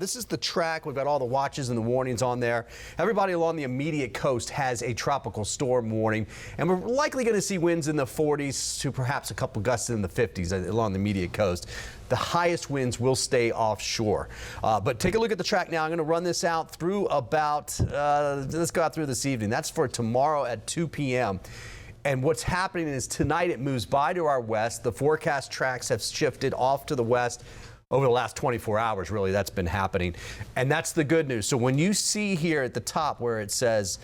This is the track. We've got all the watches and the warnings on there. Everybody along the immediate coast has a tropical storm warning, and we're likely going to see winds in the 40s to perhaps a couple gusts in the 50s along the immediate coast. The highest winds will stay offshore. But take a look at the track now. I'm going to run this out through about, let's go out through this evening. That's for tomorrow at 2 p.m. And what's happening is tonight it moves by to our west. The forecast tracks have shifted off to the west over the last 24 hours. Really, that's been happening. And that's the good news. So when you see here at the top where it says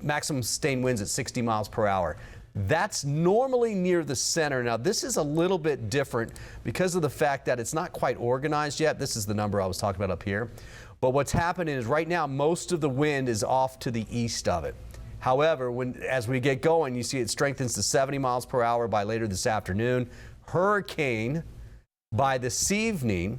maximum sustained winds at 60 miles per hour, that's normally near the center. Now, this is a little bit different because of the fact that it's not quite organized yet. This is the number I was talking about up here. But what's happening is right now, most of the wind is off to the east of it. However, as we get going, you see it strengthens to 70 miles per hour by later this afternoon. Hurricane by this evening,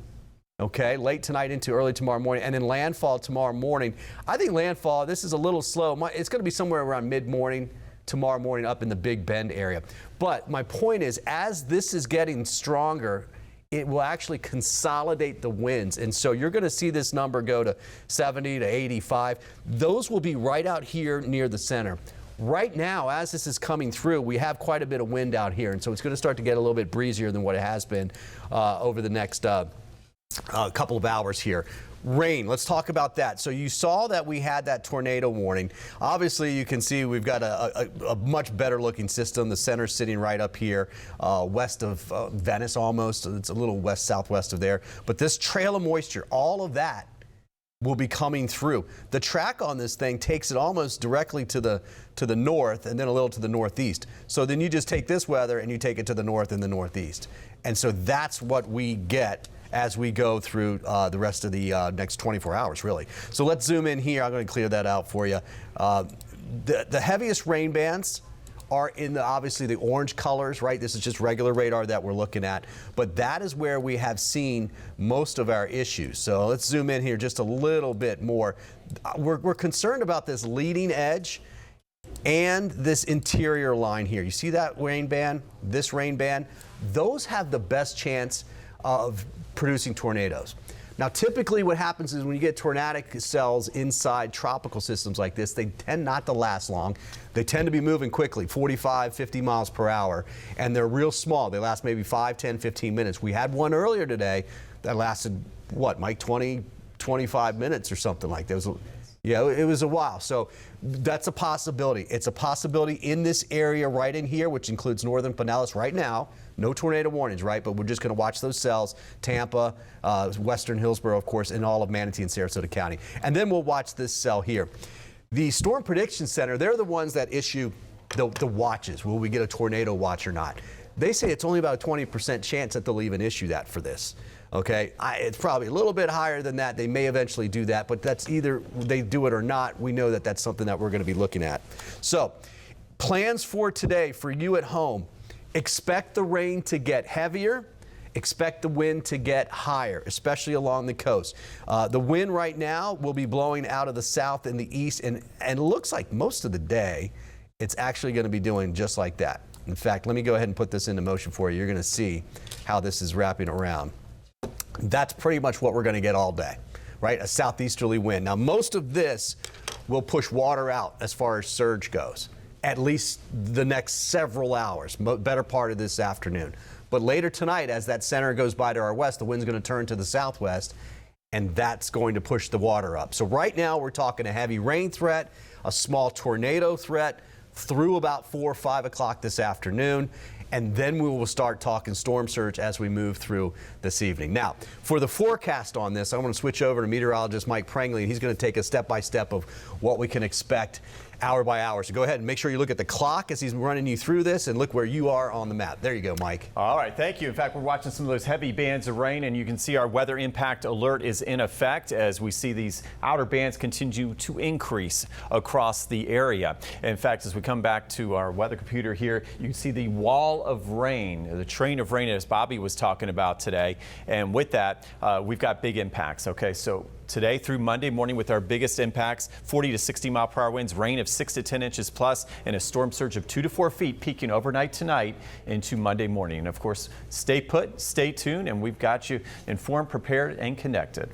okay, late tonight into early tomorrow morning, and then landfall tomorrow morning. I think landfall, this is a little slow. It's going to be somewhere around mid-morning tomorrow morning up in the Big Bend area. But my point is, as this is getting stronger, it will actually consolidate the winds. And so you're going to see this number go to 70 to 85. Those will be right out here near the center. Right now, as this is coming through, we have quite a bit of wind out here. And so it's going to start to get a little bit breezier than what it has been over the next couple of hours here. Rain, let's talk about that. So you saw that we had that tornado warning. Obviously, you can see we've got a much better looking system. The center's sitting right up here, west of Venice almost. It's a little west-southwest of there. But this trail of moisture, all of that will be coming through. The track on this thing takes it almost directly to the north and then a little to the northeast. So then you just take this weather and you take it to the north and the northeast. And so that's what we get as we go through the rest of the next 24 hours, really. So let's zoom in here. I'm going to clear that out for you. The heaviest rain bands are in obviously the orange colors, right? This is just regular radar that we're looking at, but that is where we have seen most of our issues. So let's zoom in here just a little bit more. We're concerned about this leading edge and this interior line here. You see that rain band, this rain band? Those have the best chance of producing tornadoes. Now, typically what happens is when you get tornadic cells inside tropical systems like this, they tend not to last long. They tend to be moving quickly, 45, 50 miles per hour, and they're real small. They last maybe 5, 10, 15 minutes. We had one earlier today that lasted, what, Mike, 20, 25 minutes or something like that. Yeah, it was a while. So that's a possibility. It's a possibility in this area right in here, which includes northern Pinellas right now. No tornado warnings, right? But we're just going to watch those cells, Tampa, western Hillsborough, of course, and all of Manatee and Sarasota County. And then we'll watch this cell here. The Storm Prediction Center, they're the ones that issue the watches. Will we get a tornado watch or not? They say it's only about a 20% chance that they'll even issue that for this. Okay, it's probably a little bit higher than that. They may eventually do that, but that's either they do it or not. We know that that's something that we're going to be looking at. So, plans for today for you at home. Expect the rain to get heavier. Expect the wind to get higher, especially along the coast. The wind right now will be blowing out of the south and the east, and it looks like most of the day it's actually going to be doing just like that. In fact, let me go ahead and put this into motion for you. You're going to see how this is wrapping around. That's pretty much what we're going to get all day, right? A southeasterly wind. Now, most of this will push water out as far as surge goes, at least the next several hours, better part of this afternoon. But later tonight, as that center goes by to our west, the wind's going to turn to the southwest, and that's going to push the water up. So right now, we're talking a heavy rain threat, a small tornado threat through about 4 or 5 o'clock this afternoon. And then we will start talking storm surge as we move through this evening. Now, for the forecast on this, I'm going to switch over to meteorologist Mike Prangley, and he's going to take us step-by-step of what we can expect hour by hour. So go ahead and make sure you look at the clock as he's running you through this and look where you are on the map. There you go, Mike. All right, thank you. In fact, we're watching some of those heavy bands of rain, and you can see our weather impact alert is in effect as we see these outer bands continue to increase across the area. In fact, as we come back to our weather computer here, you can see the wall of rain, the train of rain as Bobby was talking about today. And with that, we've got big impacts. Okay, so today through Monday morning with our biggest impacts, 40 to 60 mile per hour winds, rain of 6 to 10 inches plus, and a storm surge of 2 to 4 feet peaking overnight tonight into Monday morning. And of course, stay put, stay tuned, and we've got you informed, prepared, and connected.